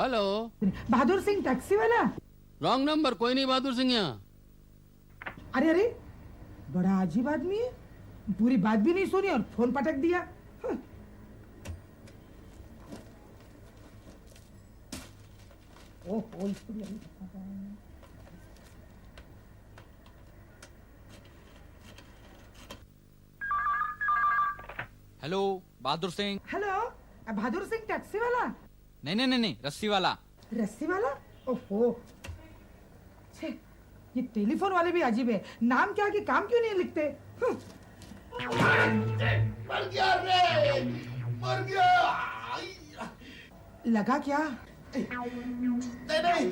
Hello. Bahadur Singh taxi वाला? Wrong number, कोई नहीं बहादुर सिंह यहाँ। अरे अरे, बड़ा अजीब आदमी है, पूरी बात भी नहीं सुनी और फोन पटक दिया। ओहो, hello Bahadur Singh. Hello, Bahadur Singh taxi वाला? नहीं नहीं नहीं नहीं, रस्सी वाला। रस्सी वाला? ओहो, छे, ये टेलीफोन वाले भी अजीब है, नाम क्या कि काम क्यों नहीं लिखते। मर गया रे, मर गया। लगा क्या? नहीं नहीं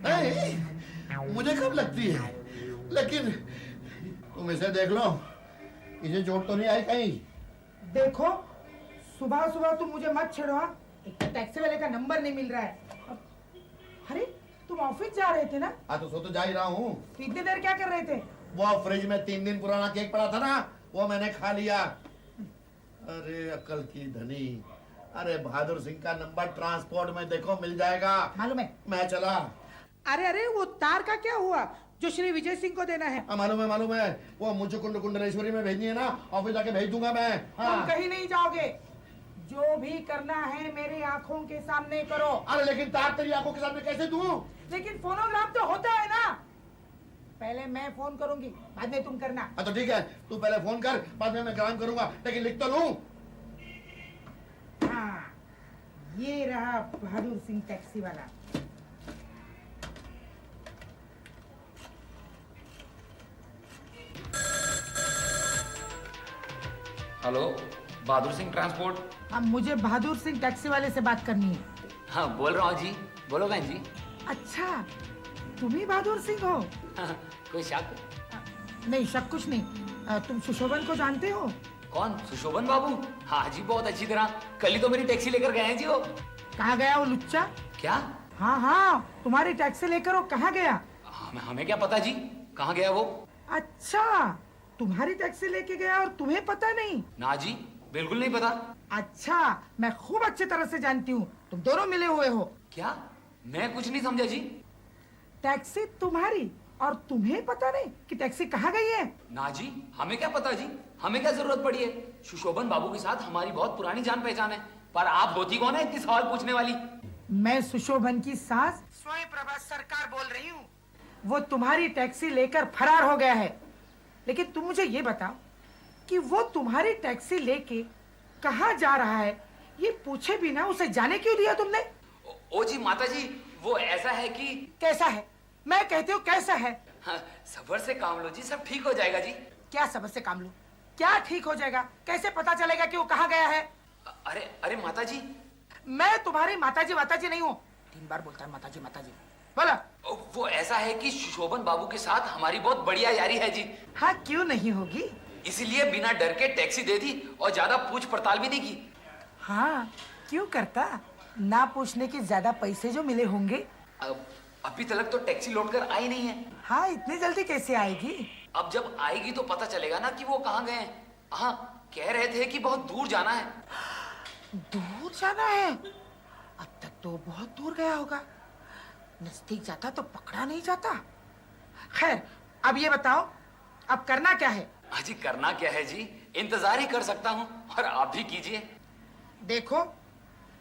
नहीं, मुझे कब लगती है, लेकिन तुम इसे देख लो, इसे चोट तो नहीं आई कहीं? देखो, सुबह सुबह तुम मुझे मत छेड़ो। हाँ, एक तो टैक्सी वाले का नंबर नहीं मिल रहा है। अरे, तुम ऑफिस जा रहे थे ना? हाँ तो सो तो जा ही रहा हूँ। तो इतनी देर क्या कर रहे थे? वो फ्रिज में 3 दिन पुराना केक पड़ा था ना, वो मैंने खा लिया। अरे अकल की धनी, अरे बहादुर सिंह का नंबर ट्रांसपोर्ट में देखो मिल जाएगा। मालूम है? मैं चला। अरे अरे, वो तार का क्या हुआ जो श्री विजय सिंह को देना है? मालूम है, वो मुझे कुंडलेश्वरी में भेजनी है ना, ऑफिस जाके भेज दूंगा मैं। हाँ। तुम कहीं नहीं जाओगे, जो भी करना है मेरी आंखों के सामने करो। अरे लेकिन तार तेरी आंखों के सामने कैसे दूं? लेकिन फोनोग्राफ तो होता है ना, पहले मैं फोन करूंगी, बाद में तुम करना। तो ठीक है, तू पहले फोन कर, बाद में मैं ग्राम करूंगा, लेकिन लिख तो लूं। हाँ, ये रहा बहादुर सिंह टैक्सी वाला। Hello Bahadur Singh transport. अब मुझे बहादुर सिंह टैक्सी वाले से बात करनी है। हाँ बोल रहा हूँ जी, बोलो बहन जी। अच्छा, तुम ही बहादुर सिंह हो? कोई शक? नहीं, शक कुछ नहीं। तुम सुशोभन को जानते हो? कौन, सुशोभन बाबू? हाँ जी, बहुत अच्छी तरह, कल ही तो मेरी टैक्सी लेकर गए हैं जी वो। कहाँ गया वो लुच्चा? क्या? हाँ हाँ, तुम्हारी टैक्सी लेकर वो कहाँ गया? हमें क्या पता जी, कहाँ गया वो? अच्छा, तुम्हारी टैक्सी लेके गया और तुम्हें पता नहीं? ना जी, बिल्कुल नहीं पता। अच्छा, मैं खूब अच्छी तरह से जानती हूँ, तुम दोनों मिले हुए हो। क्या? मैं कुछ नहीं समझा जी। टैक्सी तुम्हारी और तुम्हें पता नहीं कि टैक्सी कहाँ गई है? ना जी, हमें क्या पता जी, हमें क्या जरूरत पड़ी है? सुशोभन बाबू के साथ हमारी बहुत पुरानी जान पहचान है, पर आप होती कौन है इतनी सवाल पूछने वाली? मैं सुशोभन की सास स्वयं प्रभा सरकार बोल रही हूँ। वो तुम्हारी टैक्सी लेकर फरार हो गया है, लेकिन तुम मुझे ये बताओ कि वो तुम्हारी टैक्सी लेके कहाँ जा रहा है, ये पूछे बिना उसे जाने क्यों दिया तुमने? ओ जी माता जी, वो ऐसा है कि। कैसा है? मैं कहती हूँ कैसा है? हाँ, सब्र से काम लो जी, सब ठीक हो जाएगा जी। क्या सब्र से काम लूं? क्या ठीक हो जाएगा? कैसे पता चलेगा कि वो कहाँ गया है? अरे अरे माता जी, मैं तुम्हारी माताजी नहीं हूँ। 3 बार बोलता है माताजी माताजी। बोला। वो ऐसा है कि सुशोभन बाबू के साथ हमारी बहुत बढ़िया यारी है जी। हाँ, क्यों नहीं होगी? इसीलिए बिना डर के टैक्सी दे दी और ज्यादा पूछ पड़ताल भी नहीं की। हाँ, क्यों करता? ना पूछने के ज्यादा पैसे जो मिले होंगे। अभी तक तो टैक्सी लौट कर आई नहीं है। हाँ, इतनी जल्दी कैसे आएगी? अब जब आएगी तो पता चलेगा ना कि वो कहाँ गए हैं। हाँ, कह रहे थे कि बहुत दूर जाना है। दूर जाना है? अब तक तो बहुत दूर गया होगा, नजदीक जाता तो पकड़ा नहीं जाता। खैर, अब ये बताओ, अब करना क्या है? जी करना क्या है जी, इंतजार ही कर सकता हूँ, और आप भी कीजिए। देखो,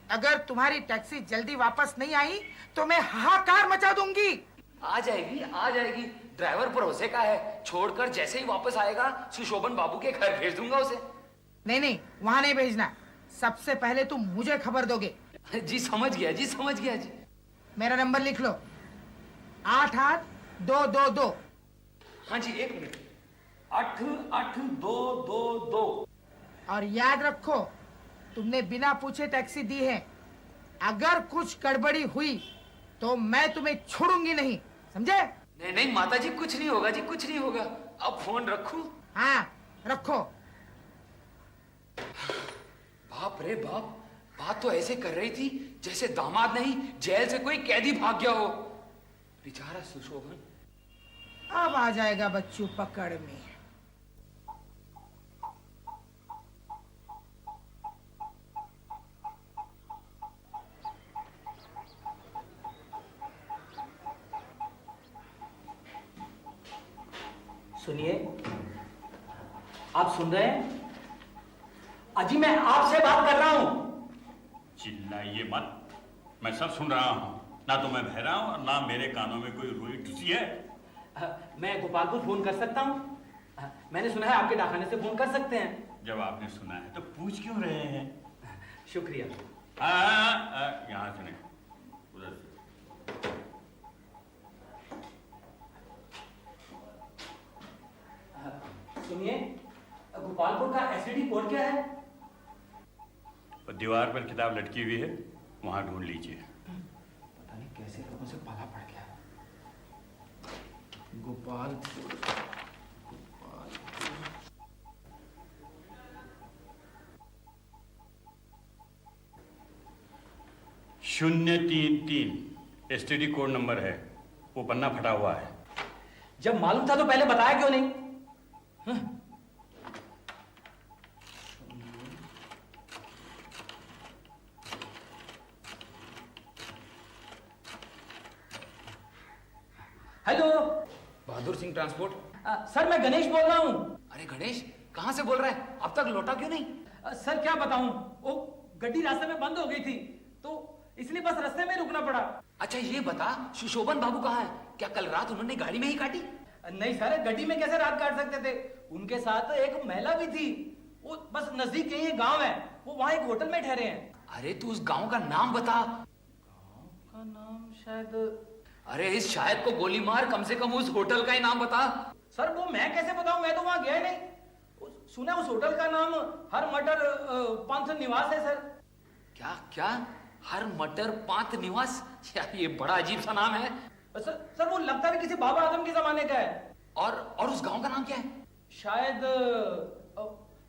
अगर तुम्हारी टैक्सी जल्दी वापस नहीं आई तो मैं हाहाकार मचा दूंगी। आ जाएगी, ड्राइवर भरोसे का है, छोड़कर जैसे ही वापस आएगा सुशोभन बाबू के घर भेज दूंगा उसे। नहीं, वहां नहीं भेजना, सबसे पहले तुम मुझे खबर दोगे। जी समझ गया जी। मेरा नंबर लिख लो, 88-222। हाँ जी, 1 मिनट, 88-222। और याद रखो, तुमने बिना पूछे टैक्सी दी है, अगर कुछ गड़बड़ी हुई तो मैं तुम्हें छोड़ूंगी नहीं, समझे? नहीं माता जी, कुछ नहीं होगा जी, कुछ नहीं होगा। अब फोन रखूं? हाँ, रखो। बाप रे बाप, बात तो ऐसे कर रही थी जैसे दामाद नहीं, जेल से कोई कैदी भाग गया हो। बेचारा सुशोभन। अब आ जाएगा बच्चू पकड़ में। सुनिए, आप सुन रहे हैं? अजी मैं आपसे बात कर रहा हूं। चिल्लाइए मत, मैं सब सुन रहा हूँ। ना तो मैं बहरा हूँ और ना मेरे कानों में कोई रुई घुसी है। मैं गोपालपुर फोन कर सकता हूँ? मैंने सुना है आपके डाकखाने से फोन कर सकते हैं। जब आपने सुना है तो पूछ क्यों रहे हैं? शुक्रिया। यहाँ सुने, उधर से। सुनिए, गोपालपुर का एसटीडी कोड क्या है? और दीवार पर किताब लटकी हुई है, वहां ढूंढ लीजिए। पता नहीं कैसे लोगों से पाला पड़ गया। गोपालपुर, 033 एसटीडी कोड नंबर है, वो पन्ना फटा हुआ है। जब मालूम था तो पहले बताया क्यों नहीं? Hello, Bahadur Singh transport. Sir मैं गणेश बोल रहा हूँ। अरे गणेश, कहाँ से बोल रहा है? अब तक लौटा क्यों नहीं? सर क्या बताऊं, वो गड्डी रास्ते में बंद हो गई थी तो इसलिए बस रास्ते में रुकना पड़ा। अच्छा ये बता, सुशोभन बाबू कहाँ है? क्या कल रात उन्होंने गाड़ी में ही काटी? नहीं सर, गड्डी में कैसे रात काट सकते थे? उनके साथ एक महिला भी थी। वो बस नजदीक कहीं एक गांव है, वो वहां एक होटल में ठहरे हैं। अरे तू उस गांव का नाम बता। गांव का नाम शायद, अरे इस शायद को गोली मार, कम से कम उस होटल का ही नाम बता। सर वो मैं कैसे बताऊं, मैं तो वहां गया नहीं। सुना उस होटल का नाम हर मटर पंथ निवास है सर। क्या क्या? हर मटर पांत निवास? यार ये बड़ा अजीब सा नाम है। सर वो लगता है किसी बाबा आदम के जमाने का है। और उस गांव का नाम क्या है? शायद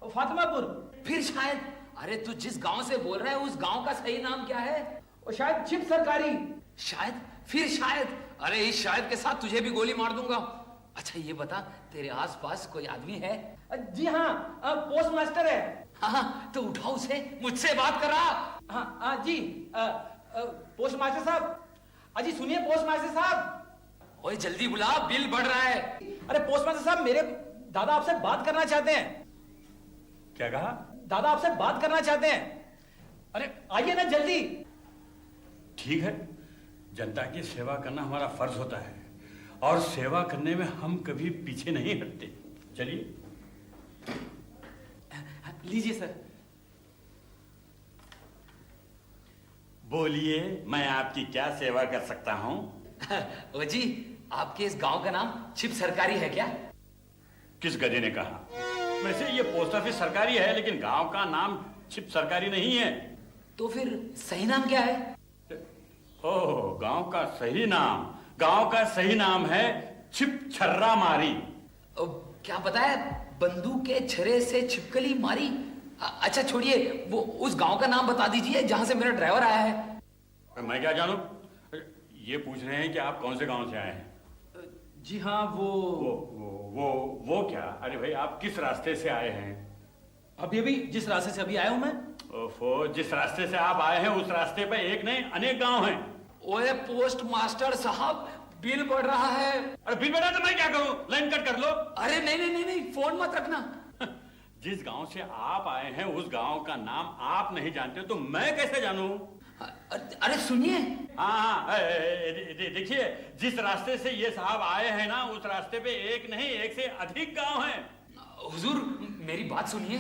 फातिमापुर। फिर शायद? अरे तू जिस गांव से बोल रहा है उस गांव का सही नाम क्या है? और शायद छिप सरकारी। शायद? फिर शायद? अरे इस शायद के साथ तुझे भी गोली मार दूंगा। अच्छा ये बता, तेरे आसपास कोई आदमी है? जी हाँ, पोस्ट मास्टर है। हाँ तो उठाओ उसे, मुझसे बात करा। हाँ जी, पोस्ट मास्टर साहब। अजी सुनिए पोस्ट मास्टर साहब। ओए जल्दी बुला, बिल बढ़ रहा है। अरे पोस्ट मास्टर साहब, मेरे दादा आपसे बात करना चाहते हैं। क्या कहा? दादा आपसे बात करना चाहते हैं। अरे आइए ना जल्दी। ठीक है, जनता की सेवा करना हमारा फर्ज होता है और सेवा करने में हम कभी पीछे नहीं हटते। चलिए। लीजिए सर। बोलिए, मैं आपकी क्या सेवा कर सकता हूँ? ओ जी, आपके इस गांव का नाम छिप सरकारी है क्या? किस गधे ने कहा? वैसे ये पोस्ट ऑफिस सरकारी है, लेकिन गांव का नाम छिप सरकारी नहीं है। तो फिर सही नाम क्या है? ओह, गांव का सही नाम? गांव का सही नाम है छिप छर्रा मारी। क्या बताया? बंदूक के छर्रे से छिपकली मारी? अच्छा छोड़िए, वो उस गांव का नाम बता दीजिए जहां से मेरा ड्राइवर आया है। मैं क्या जानूं? ये पूछ रहे हैं कि आप कौन से गांव से आए हैं? जी हाँ, वो क्या? अरे भाई, आप किस रास्ते से आए हैं? अभी जिस रास्ते से अभी आया हूं मैं। ओफो, जिस रास्ते से आप आए हैं उस रास्ते पे एक नहीं अनेक गांव हैं। ओए पोस्ट मास्टर साहब, बिल बढ़ रहा है। अरे बिल बढ़ा तो मैं क्या करूं? लाइन कट कर लो। अरे नहीं, फोन मत रखना। जिस गांव से आप आए हैं उस गांव का नाम आप नहीं जानते तो मैं कैसे जानूं? अरे सुनिए। हाँ, देखिए, जिस रास्ते से ये साहब आए हैं ना, उस रास्ते पे एक नहीं एक से अधिक गांव हैं। हुजूर मेरी बात सुनिए।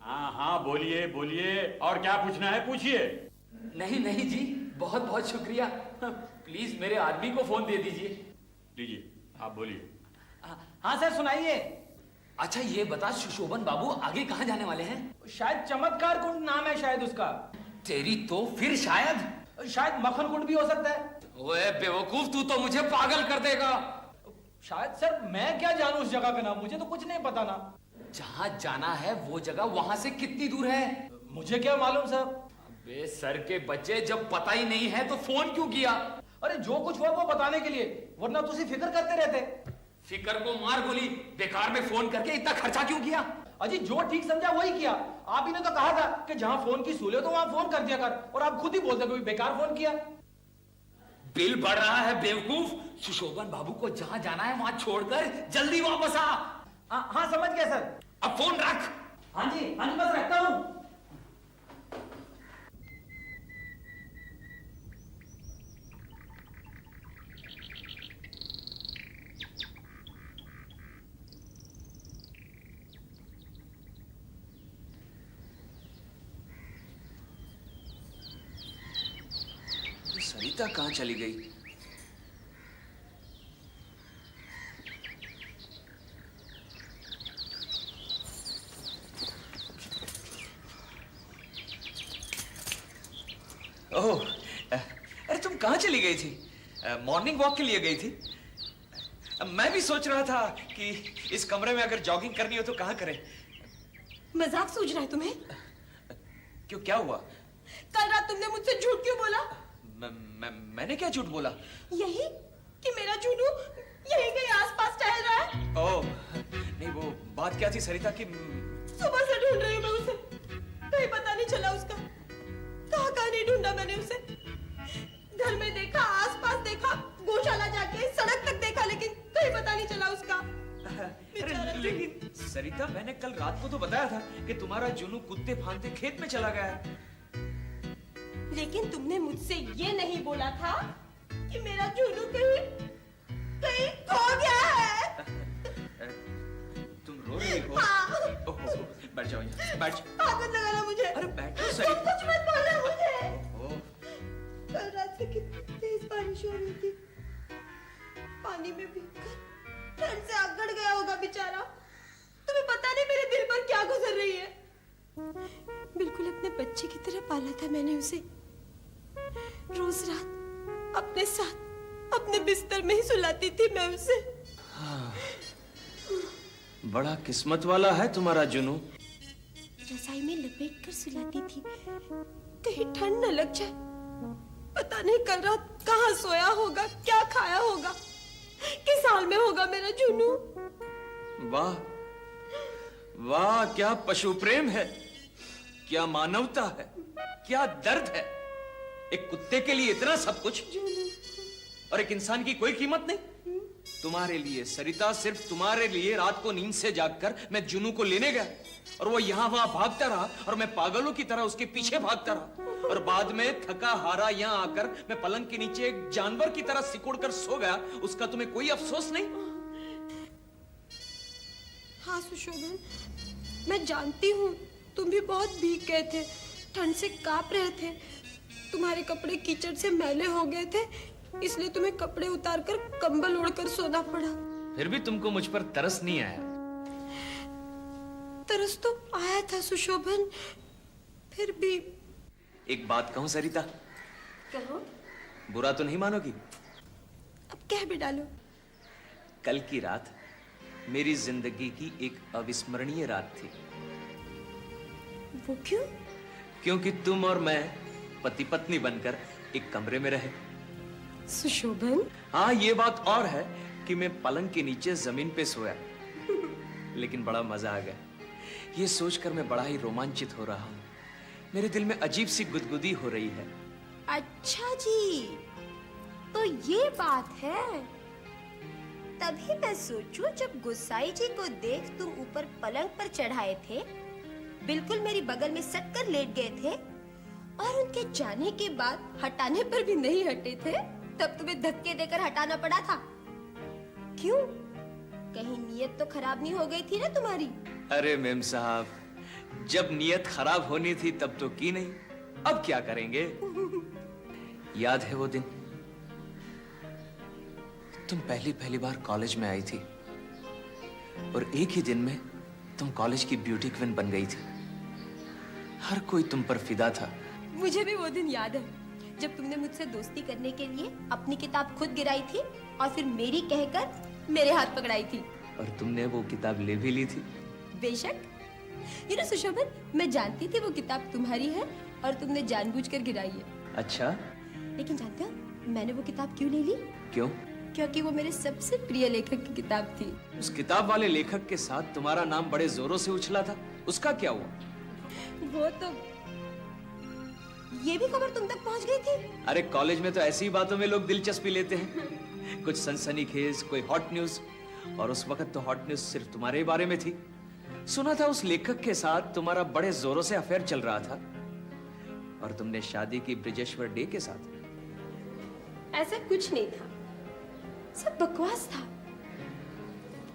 हाँ, बोलिए और क्या पूछना है पूछिए। नहीं जी, बहुत बहुत शुक्रिया। प्लीज मेरे आदमी को फोन दे दीजिए। लीजिए, आप बोलिए। हाँ सर सुनाइए। अच्छा ये बता, सुशोभन बाबू आगे कहाँ जाने वाले हैं? शायद चमत्कार कुंड नाम है शायद उसका। तेरी तो फिर शायद मक्खन कुंड भी हो सकता है। ओए बेवकूफ, तू तो मुझे पागल कर देगा। शायद सर, मैं क्या जानूं उस जगह का नाम, मुझे तो कुछ नहीं पता ना। जहाँ जाना है वो जगह वहां से कितनी दूर है? मुझे क्या मालूम सर। अबे सर के बच्चे, जब पता ही नहीं है तो फोन क्यों किया? अरे जो कुछ हुआ वो बताने के लिए, वरना तुझे फिक्र करते रहते। फिकर को मार गोली, बेकार में फोन करके इतना खर्चा क्यों किया? अजी जो ठीक समझा वही किया। आप ही ने तो कहा था कि जहां फोन की सूले तो वहां फोन कर दिया कर, और आप खुद ही बोलते कोई बेकार फोन किया। बिल बढ़ रहा है बेवकूफ। सुशोभन बाबू को जहां जाना है वहां छोड़कर जल्दी वापस आ। हाँ समझ गया सर। अब फोन रख। हाँ जी बस रखता हूँ। सरिता कहाँ चली गई? ओह, अरे तुम कहाँ चली गई थी? मॉर्निंग वॉक के लिए गई थी? मैं भी सोच रहा था कि इस कमरे में अगर जॉगिंग करनी हो तो कहाँ करें? मजाक सूझ रहा है तुम्हें? क्यों, क्या हुआ? कल रात तुमने मुझसे झूठ क्यों बोला? मैंने क्या झूठ बोला? यही कि मेरा जुनू यहीं कहीं आसपास टहल रहा है। ओह, नहीं वो बात क्या थी सरिता की? सुबह से ढूंढ रही हूँ मैं उसे, कहीं पता नहीं चला उसका। कहाँ नहीं ढूंढा मैंने उसे। घर में देखा, आसपास देखा, गौशाला जाके सड़क तक देखा, लेकिन कहीं पता नहीं चला उसका। लेकिन सरिता, मैंने कल रात को तो बताया था कि तुम्हारा जुनू कुत्ते फांदते खेत में चला गया है। लेकिन तुमने मुझसे ये नहीं बोला था कि मेरा जुनू कहीं खो गया है। तुम रो रही हो? हाँ। ओहो, बैठ जाओ यहाँ, बैठ। हाथ मत लगाना मुझे। अरे बैठो तुम सरिता। कुछ मत बोलना मुझे। ओह, कल रात से कितनी तेज बारिश हो रही थी। पानी में भीगकर ठंड से अकड़ गया होगा बेचारा। तुम्हें पता नहीं मेरे दिल पर क्या गुजर रही है। बिल्कुल अपने बच्चे की तरह पाला था मैंने उसे। रोज रात अपने साथ अपने बिस्तर में ही सुलाती थी मैं उसे। बड़ा किस्मत वाला है तुम्हारा जुनू। रजाई में लपेट कर सुलाती थी, कहीं ठंड न लग जाए। पता नहीं कल रात कहाँ सोया होगा, क्या खाया होगा, किस हाल में होगा मेरा जुनू। वाह वाह, क्या पशु प्रेम है, क्या मानवता है, क्या दर्द है। एक कुत्ते के लिए इतना सब कुछ और एक इंसान की कोई कीमत नहीं। तुम्हारे लिए सरिता, सिर्फ तुम्हारे लिए रात को नींद से जागकर मैं जुनू को लेने गया और वो यहां वहां भागता रहा और मैं पागलों की तरह उसके पीछे भागता रहा और बाद में थका हारा यहां आकर मैं पलंग के नीचे एक जानवर की तरह सिकुड़कर सो गया। उसका तुम्हें कोई अफसोस नहीं? हाँ सुशोभन, मैं जानती हूँ तुम भी बहुत भीग गए थे, ठंड से कांप रहे थे। तुम्हारे कपड़े कीचड़ से मैले हो गए थे, इसलिए तुम्हें कपड़े उतारकर कंबल ओढ़कर सोना पड़ा। फिर भी तुमको मुझ पर तरस नहीं आया? तरस तो आया था सुशोभन, फिर भी। एक बात कहूं सरिता? कहो। बुरा तो नहीं मानोगी? अब कह भी डालो। कल की रात मेरी जिंदगी की एक अविस्मरणीय रात थी। वो क्यों? क्योंकि तुम और मैं पति पत्नी बनकर एक कमरे में रहे। सुशोभन। हाँ, ये बात और है कि मैं पलंग के नीचे जमीन पे सोया, लेकिन बड़ा मजा आ गया। ये सोचकर मैं बड़ा ही रोमांचित हो रहा हूँ। मेरे दिल में अजीब सी गुदगुदी हो रही है। अच्छा जी, तो ये बात है। तभी मैं सोचूं, जब गुस्साई जी को देख तुम ऊपर पलंग पर चढ़ाए थे, बिल्कुल मेरी बगल में सटकर लेट गए थे और उनके जाने के बाद हटाने पर भी नहीं हटे थे, तब तुम्हें धक्के देकर हटाना पड़ा था। क्यों? कहीं नीयत तो खराब नहीं हो गई थी ना तुम्हारी? अरे मेम साहब, जब नीयत खराब होनी थी तब तो की नहीं, अब क्या करेंगे। याद है वो दिन तुम पहली बार कॉलेज में आई थी और एक ही दिन में तुम कॉलेज की ब्यूटी क्वीन बन गई थी। हर कोई तुम पर फिदा था। मुझे भी वो दिन याद है, जब तुमने मुझसे दोस्ती करने के लिए अपनी किताब खुद गिराई थी और फिर मेरी कहकर मेरे हाथ पकड़ाई थी। और तुमने वो किताब ले भी ली थी। बेशक। ये ना सुशोभन, मैं जानती थी वो किताब तुम्हारी है और तुमने जानबूझकर गिराई है। अच्छा? लेकिन जानते हो मैंने वो किताब क्यों ले ली? क्यों? क्योंकि वो मेरे सबसे प्रिय लेखक की किताब थी। उस किताब वाले लेखक के साथ तुम्हारा नाम बड़े जोरों से उछला था, उसका क्या हुआ? वो तो, ये भी खबर तुम तक पहुंच गई थी? अरे कॉलेज में तो ऐसी ही बातों में लोग दिलचस्पी लेते हैं। कुछ सनसनीखेज, कोई हॉट न्यूज, और उस वक्त तो हॉट न्यूज सिर्फ तुम्हारे बारे में थी। सुना था उस लेखक के साथ तुम्हारा बड़े जोरों से अफेयर चल रहा था और तुमने शादी की ब्रिजेश्वर डे के साथ। ऐसा कुछ नहीं था, सब बकवास था।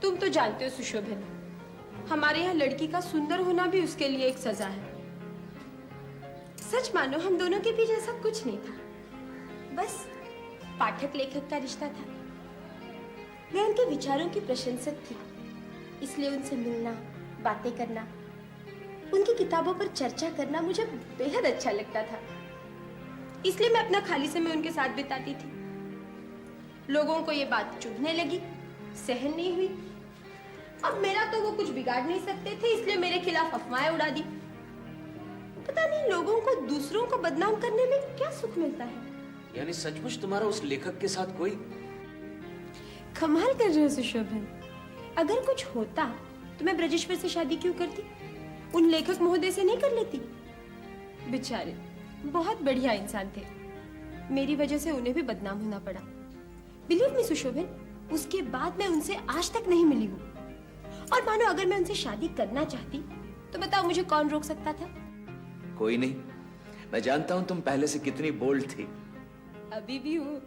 तुम तो जानते हो सुशोभन, हमारे यहाँ लड़की का सुंदर होना भी उसके लिए एक सजा है। सच मानो हम दोनों के बीच ऐसा कुछ नहीं था, बस पाठक लेखक का रिश्ता था। मैं उनके विचारों की प्रशंसक थी, इसलिए उनसे मिलना, बातें करना, उनकी किताबों पर चर्चा करना मुझे बेहद अच्छा लगता था। इसलिए मैं अपना खाली समय उनके साथ बिताती थी। लोगों को ये बात चुभने लगी, सहन नहीं हुई। अब मेरा तो वो कुछ बिगाड़ नहीं सकते थे, इसलिए मेरे खिलाफ अफवाहें उड़ा दी। पता नहीं लोगों को दूसरों को बदनाम करने में क्या सुख मिलता है। यानी सचमुच तुम्हारा उस लेखक के साथ कोई? कमाल कर रहे हो सुशोभन। अगर कुछ होता तो मैं ब्रजेश्वर से शादी क्यों करती? उन लेखक महोदय से नहीं कर लेती? बेचारे बहुत बढ़िया इंसान थे, मेरी वजह से उन्हें भी बदनाम होना पड़ा। बिलीव मी सुशोभन, उसके बाद मैं उनसे आज तक नहीं मिली हूँ। और मानो अगर मैं उनसे शादी करना चाहती तो बताओ मुझे कौन रोक सकता था? कोई नहीं, मैं जानता हूं तुम पहले से कितनी बोल्ड थी। अभी भी हूँ,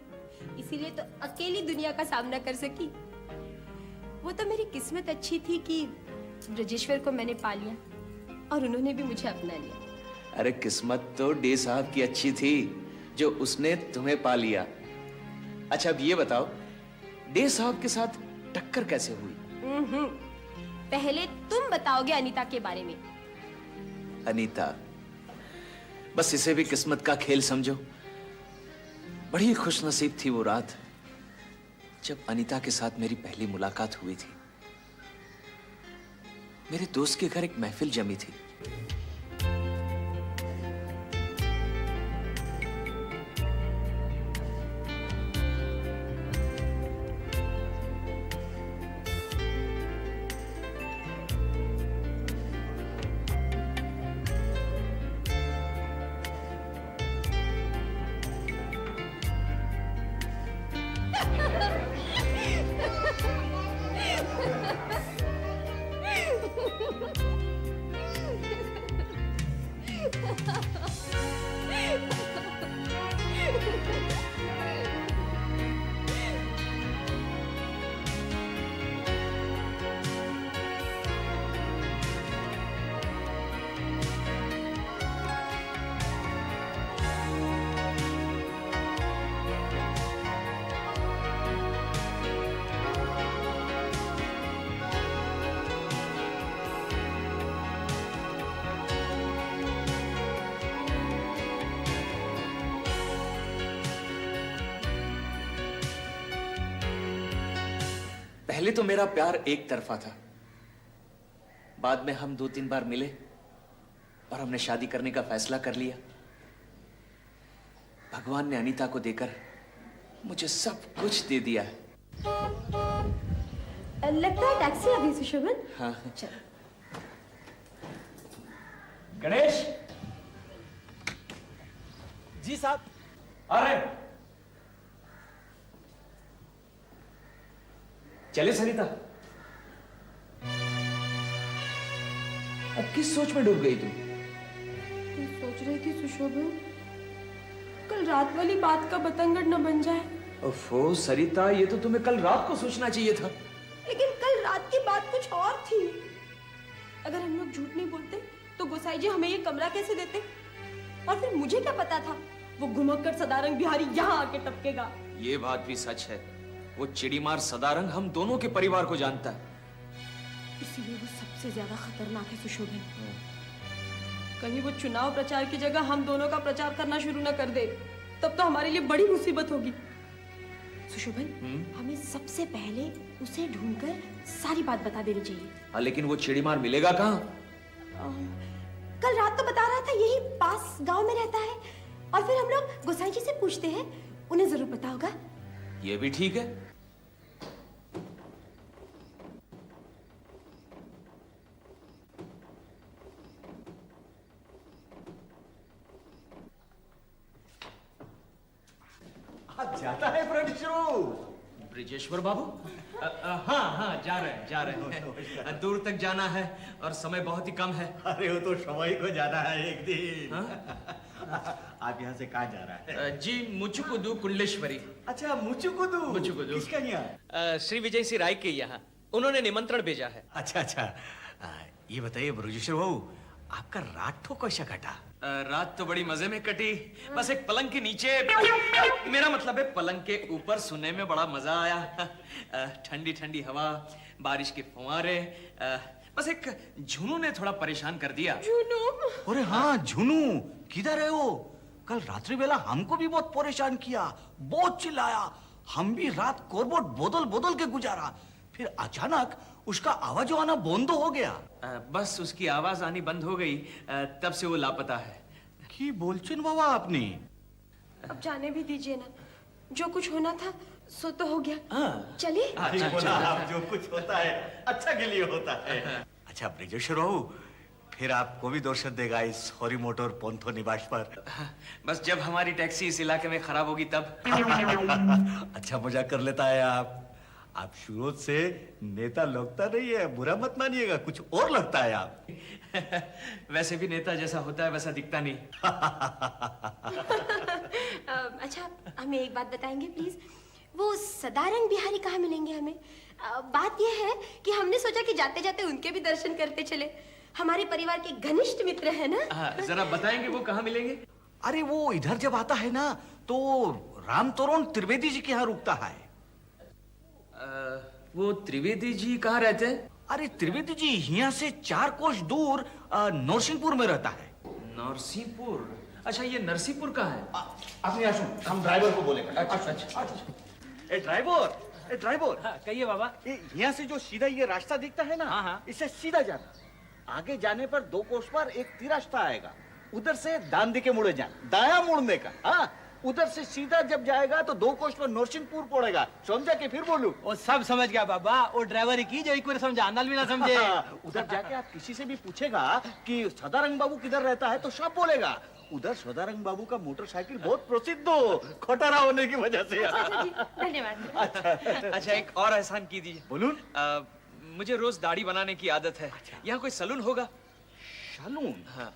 इसीलिए तो अकेली दुनिया का सामना कर सकी। वो तो मेरी किस्मत अच्छी थी कि ब्रजेश्वर को मैंने पा लिया और उन्होंने भी मुझे अपना लिया। अरे किस्मत तो डे साहब की अच्छी थी जो उसने तुम्हें पा लिया। अच्छा अब ये बताओ, डे साहब के साथ टक्कर कैसे हुई? पहले तुम बताओगे अनीता के बारे में। अनीता, बस इसे भी किस्मत का खेल समझो। बड़ी खुशनसीब थी वो रात जब अनीता के साथ मेरी पहली मुलाकात हुई थी। मेरे दोस्त के घर एक महफिल जमी थी। पहले तो मेरा प्यार एक तरफा था, बाद में हम 2-3 बार मिले और हमने शादी करने का फैसला कर लिया। भगवान ने अनीता को देकर मुझे सब कुछ दे दिया है। लगता है टैक्सी आ गई सुशोभन। हाँ चलो। गणेश जी साहब आ रहे हैं। चले सरिता, अब किस सोच में डूब गई तू? मैं सोच रही थी सुशोभन, कल रात वाली बात का बतंगड़ न बन जाए। ओफो सरिता, ये तो तुम्हें कल रात को सोचना चाहिए था। लेकिन कल रात की बात कुछ और थी। अगर हम लोग झूठ नहीं बोलते तो गोसाई जी हमें ये कमरा कैसे देते? और फिर मुझे क्या पता था वो घुमक्कड़ सदारंग बिहारी यहाँ आके टपकेगा। ये बात भी सच है, वो चिड़ीमार सदारंग हम दोनों के परिवार को जानता है। इसीलिए वो सबसे ज्यादा खतरनाक है सुशोभन। कहीं वो चुनाव प्रचार की जगह हम दोनों का प्रचार करना शुरू न कर दे, तब तो हमारे लिए बड़ी मुसीबत होगी। सुशोभन, हमें सबसे पहले उसे ढूंढकर सारी बात बता देनी चाहिए। हाँ, लेकिन वो चिड़ीमार मिलेगा कहाँ? कल रात तो बता रहा था यही पास गांव में रहता है, और फिर हम लोग गोसाई जी से पूछते हैं, उन्हें जरूर पता होगा। ये भी ठीक है। जाता है प्रोड्यूसर ब्रिजेश्वर बाबू, हाँ जा रहे हैं दूर तक जाना है और समय बहुत ही कम है। अरे वो तो समय को जाना है एक दिन। आप यहाँ से कहाँ जा रहा है? जी मुचुकुदु कुंडलेश्वरी। अच्छा मुचुकुदु। किसका यहाँ? श्री विजय सिंह राय के यहाँ, उन्होंने निमंत्रण भेजा है। अच्छा ये बताइए ब्रजेश्वर बाबू, आपका रात तो कैसा कटा? रात तो बड़ी मजे में कटी, बस एक पलंग के नीचे, मेरा मतलब है पलंग के ऊपर सोने में बड़ा मजा आया। ठंडी ठंडी हवा, बारिश के फुहारे, बस एक झुनू ने थोड़ा परेशान कर दिया। झुनू? अरे हाँ झुनू, किधर है वो? कल रात्रि बेला हमको भी बहुत परेशान किया, बहुत चिल्लाया। हम भी रात कोरबोट बोतल के गुजारा, फिर अचानक उसका आवाज आना बंद हो गया। बस उसकी आवाज आनी बंद हो गई, तब से वो लापता है। की बोलचिन बाबा आपने? अब जाने भी दीजिए ना, जो कुछ होना था सो तो हो गया। चलिए। आप जो कुछ होता है अच्छा के लिए होता है। अच्छा ब्रजेश्वर बाबू, फिर आपको भी दर्शन देगा इस हरी मोटर पंथो निवास पर? बस जब हमारी टैक्सी इस इलाके में खराब होगी तब। अच्छा मजाक कर लेता है आप शुरू से नेता लगता नहीं है, बुरा मत मानिएगा, कुछ और लगता है आप। वैसे भी नेता जैसा होता है वैसा दिखता नहीं। अच्छा हमें एक बात बताएंगे प्लीज, वो सदारंग बिहारी कहाँ मिलेंगे हमें? बात यह है कि हमने सोचा कि जाते जाते उनके भी दर्शन करते चले, हमारे परिवार के घनिष्ठ मित्र है ना। जरा बताएंगे वो कहाँ मिलेंगे? अरे वो इधर जब आता है ना तो राम तरुण त्रिवेदी जी के यहाँ रुकता है। वो त्रिवेदी जी कहाँ रहते हैं? अरे त्रिवेदी जी यहाँ से 4 कोस दूर नरसिंहपुर में रहता है। नरसिंहपुर? अच्छा ये नरसिंहपुर कहाँ है? अपनी आशु, हम ड्राइवर को बोलेंगे। अच्छा। ए ड्राइवर, कहिए बाबा। यहाँ से जो सीधा ये रास्ता दिखता है ना, हाँ। इससे सीधा जाना, आगे जाने पर 2 कोस पर एक तिरास्ता आएगा, उधर से दान दे के मुड़े जाना, दाया मुड़ने का। हाँ उधर से सीधा जब जाएगा तो 2 कोस पर नरसिंहपुर पड़ेगा, समझा के फिर बोलूं? वो सब समझ गया बाबा, वो ड्राइवर की जो एक बार समझाना भी ना समझे। उधर जाके आप किसी से भी पूछेगा कि सदारंग बाबू किधर रहता है तो सब बोलेगा उधर सदारंग बाबू का मोटरसाइकिल बहुत प्रसिद्ध हो, खटारा होने की वजह से। धन्यवाद। अच्छा एक और एहसान कीजिए। बोलूं? मुझे रोज दाढ़ी बनाने की आदत है। यहाँ कोई सलून होगा? सलून? हाँ।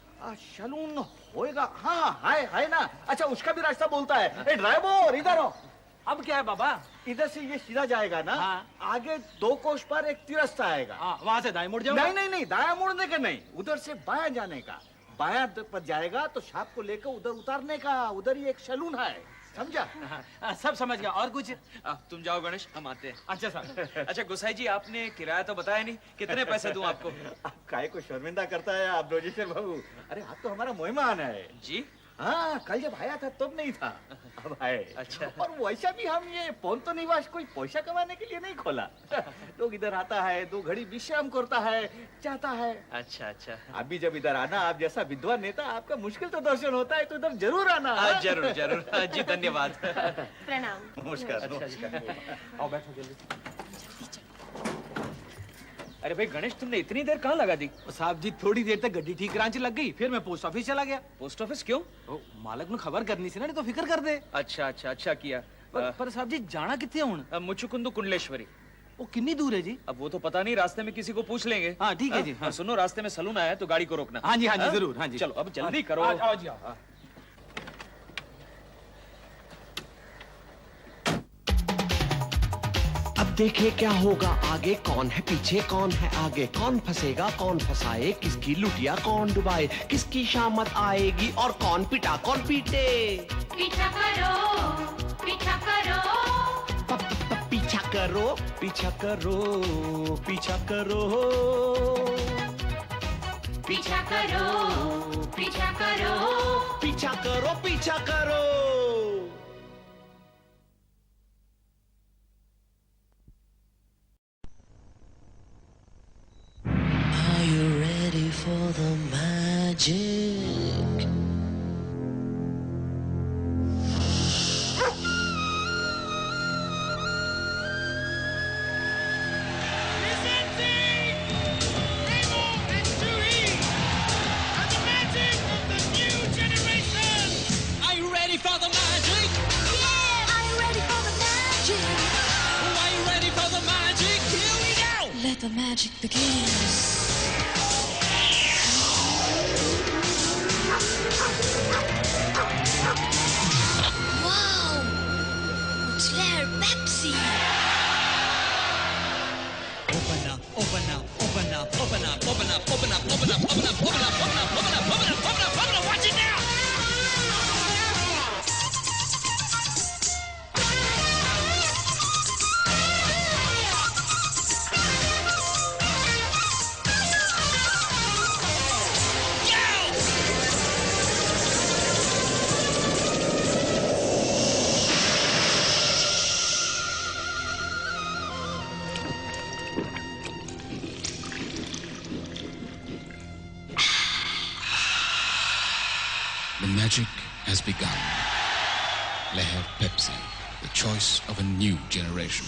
सलून होएगा, हाँ है ना। अच्छा उसका भी रास्ता बोलता है। ए ड्राइवर इधर हो। अब क्या है बाबा? इधर से ये सीधा जाएगा ना, हाँ। आगे 2 कोस पर एक तिरस्ता आएगा। वहाँ से दाएं मुड़ जाओ। नहीं, दाया मुड़ने का नहीं, उधर से बाया जाने का। बाया पर जाएगा तो सांप को लेकर उधर उतारने का, उधर ही एक सलून है, समझा? सब समझ गया। और कुछ? तुम जाओ गणेश, हम आते हैं। अच्छा सर। अच्छा गोसाई जी, आपने किराया तो बताया नहीं, कितने पैसे दूं आपको? आप काहे को शर्मिंदा करता है आप ब्रजेश्वर बाबू? अरे आप तो हमारा मेहमान है जी। हाँ कल जब आया था तब नहीं था, अब आए। अच्छा। और वैसा भी हम ये पोंतो निवास कोई पैसा कमाने के लिए नहीं खोला। लोग इधर आता है, 2 घड़ी विश्राम करता है, चाहता है। अच्छा। अभी जब इधर आना, आप जैसा विद्वान नेता, आपका मुश्किल तो दर्शन होता है, तो इधर जरूर आना। जरूर जी, धन्यवाद। प्रणाम। नमस्कार। आओ बैठो जल्दी। अरे भाई गणेश, तुमने इतनी देर कहाँ लगा दी? साहब जी थोड़ी देर तक गड्डी ठीक कराने लग गई, फिर मैं पोस्ट ऑफिस चला गया। पोस्ट ऑफिस क्यों? मालक ने खबर करनी सी ना, नहीं तो फिक्र कर दे। अच्छा किया। पर साहब जी जाना कितने हुन? मुचुकुंदु कुंडलेश्वरी। वो कितनी दूर है जी? अब वो तो पता नहीं, रास्ते में किसी को पूछ लेंगे। हाँ ठीक है जी। हाँ सुनो, रास्ते में सलून आया तो गाड़ी को रोकना। हाँ जी जरूर। हाँ जी चलो अब जल्दी करो। आओ जी आओ। अब देखे क्या होगा आगे, कौन है पीछे कौन है आगे, कौन फंसेगा कौन फंसाए, किसकी लुटिया कौन डुबाए, किसकी शामत आएगी और कौन पिटा कौन पीटे। पीछा करो पीछा करो पीछा करो पीछा करो पीछा करो पीछा करो पीछा करो पीछा करो पीछा करो। Are you ready for the magic? Yeah, are you ready for the magic? Are you ready for the magic? the magic begins. Wow! It's Rare Pepsi! Open up, open up, open up, open up, open up, open up, open up, open up, open up, open up, open up, open up, open up, open up, watch it now! The magic has begun. Leher Pepsi, the choice of a new generation.